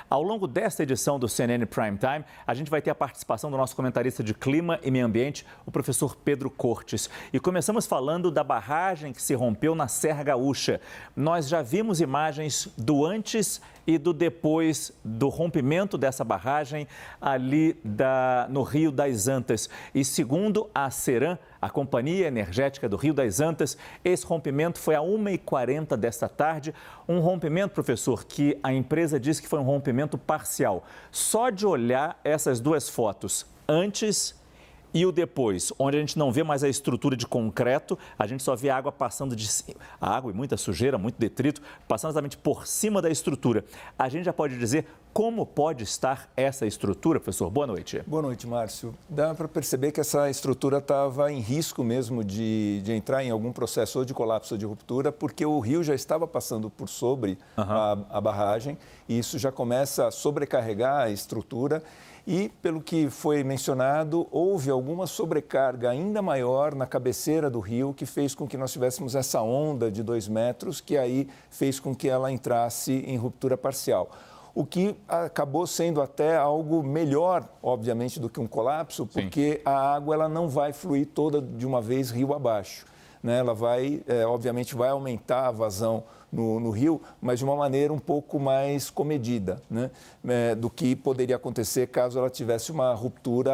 Ao longo desta edição do CNN Prime Time, a gente vai ter a participação do nosso comentarista de clima e meio ambiente, o professor Pedro Cortes. E começamos falando da barragem que se rompeu na Serra Gaúcha. Nós já vimos imagens do antes e do depois do rompimento dessa barragem ali no Rio das Antas. E segundo a Ceram, a Companhia Energética do Rio das Antas, esse rompimento foi às 1h40 desta tarde. Um rompimento, professor, que a empresa disse que foi um rompimento parcial. Só de olhar essas duas fotos, antes e o depois, onde a gente não vê mais a estrutura de concreto, a gente só vê a água passando de cima, a água e muita sujeira, muito detrito, passando exatamente por cima da estrutura. A gente já pode dizer como pode estar essa estrutura, professor? Boa noite. Boa noite, Márcio. Dá para perceber que essa estrutura estava em risco mesmo de entrar em algum processo ou de colapso ou de ruptura, porque o rio já estava passando por sobre a barragem e isso já começa a sobrecarregar a estrutura. E, pelo que foi mencionado, houve alguma sobrecarga ainda maior na cabeceira do rio, que fez com que nós tivéssemos essa onda de 2 metros, que aí fez com que ela entrasse em ruptura parcial. O que acabou sendo até algo melhor, obviamente, do que um colapso, porque a água ela não vai fluir toda de uma vez rio abaixo. Ela vai, obviamente, vai aumentar a vazão no rio, mas de uma maneira um pouco mais comedida, do que poderia acontecer caso ela tivesse uma ruptura,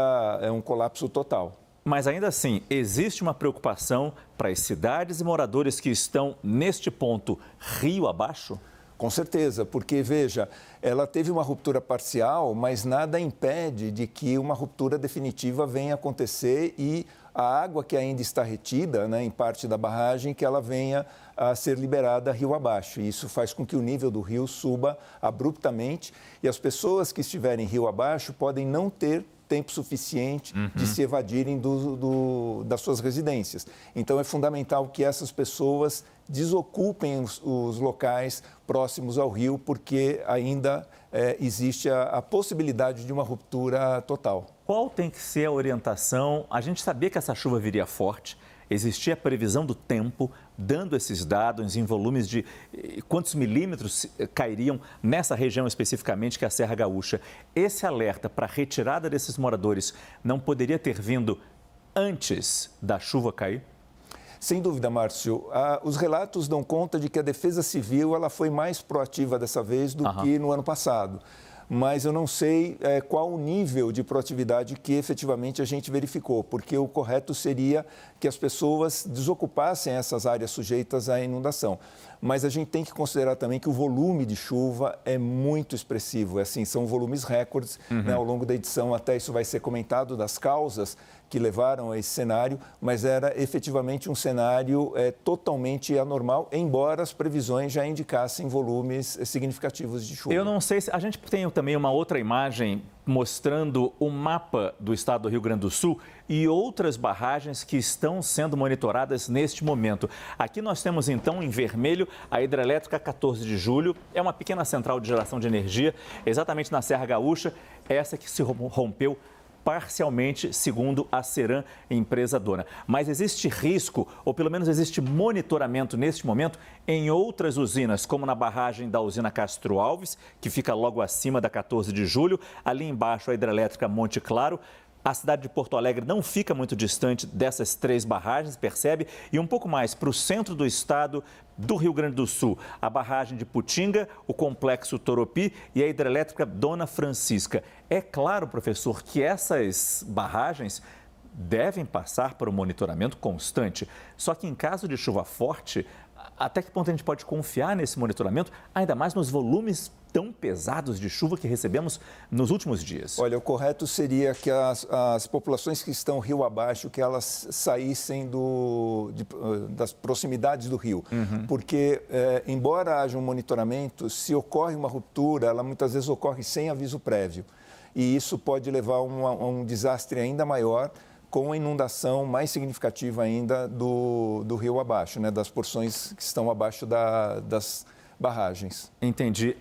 um colapso total. Mas ainda assim, existe uma preocupação para as cidades e moradores que estão neste ponto rio abaixo? Com certeza, porque, veja, ela teve uma ruptura parcial, mas nada impede de que uma ruptura definitiva venha acontecer e a água que ainda está retida, em parte da barragem, que ela venha a ser liberada rio abaixo. E isso faz com que o nível do rio suba abruptamente e as pessoas que estiverem rio abaixo podem não ter tempo suficiente de se evadirem das suas residências. Então, é fundamental que essas pessoas desocupem os locais próximos ao rio, porque ainda existe a possibilidade de uma ruptura total. Qual tem que ser a orientação? A gente sabia que essa chuva viria forte, existia a previsão do tempo, dando esses dados em volumes de quantos milímetros cairiam nessa região especificamente, que é a Serra Gaúcha. Esse alerta para a retirada desses moradores não poderia ter vindo antes da chuva cair? Sem dúvida, Márcio. Os relatos dão conta de que a Defesa Civil ela foi mais proativa dessa vez do que no ano passado. Mas eu não sei qual o nível de proatividade que efetivamente a gente verificou, porque o correto seria que as pessoas desocupassem essas áreas sujeitas à inundação. Mas a gente tem que considerar também que o volume de chuva é muito expressivo, são volumes recordes, ao longo da edição, até isso vai ser comentado das causas que levaram a esse cenário, mas era efetivamente um cenário totalmente anormal, embora as previsões já indicassem volumes significativos de chuva. Eu não sei se a gente tem também uma outra imagem mostrando o mapa do estado do Rio Grande do Sul e outras barragens que estão sendo monitoradas neste momento. Aqui nós temos então em vermelho a hidrelétrica 14 de julho, é uma pequena central de geração de energia, exatamente na Serra Gaúcha, essa que se rompeu parcialmente, segundo a Ceram, empresa dona. Mas existe risco, ou pelo menos existe monitoramento neste momento, em outras usinas, como na barragem da usina Castro Alves, que fica logo acima da 14 de julho, ali embaixo a hidrelétrica Monte Claro. A cidade de Porto Alegre não fica muito distante dessas 3 barragens, percebe? E um pouco mais para o centro do estado do Rio Grande do Sul, a barragem de Putinga, o complexo Toropi e a hidrelétrica Dona Francisca. É claro, professor, que essas barragens devem passar por um monitoramento constante. Só que em caso de chuva forte, até que ponto a gente pode confiar nesse monitoramento, ainda mais nos volumes tão pesados de chuva que recebemos nos últimos dias? Olha, o correto seria que as populações que estão rio abaixo, que elas saíssem das proximidades do rio. Porque, embora haja um monitoramento, se ocorre uma ruptura, ela muitas vezes ocorre sem aviso prévio. E isso pode levar a um desastre ainda maior, com a inundação mais significativa ainda do rio abaixo, das porções que estão abaixo das barragens. Entendi.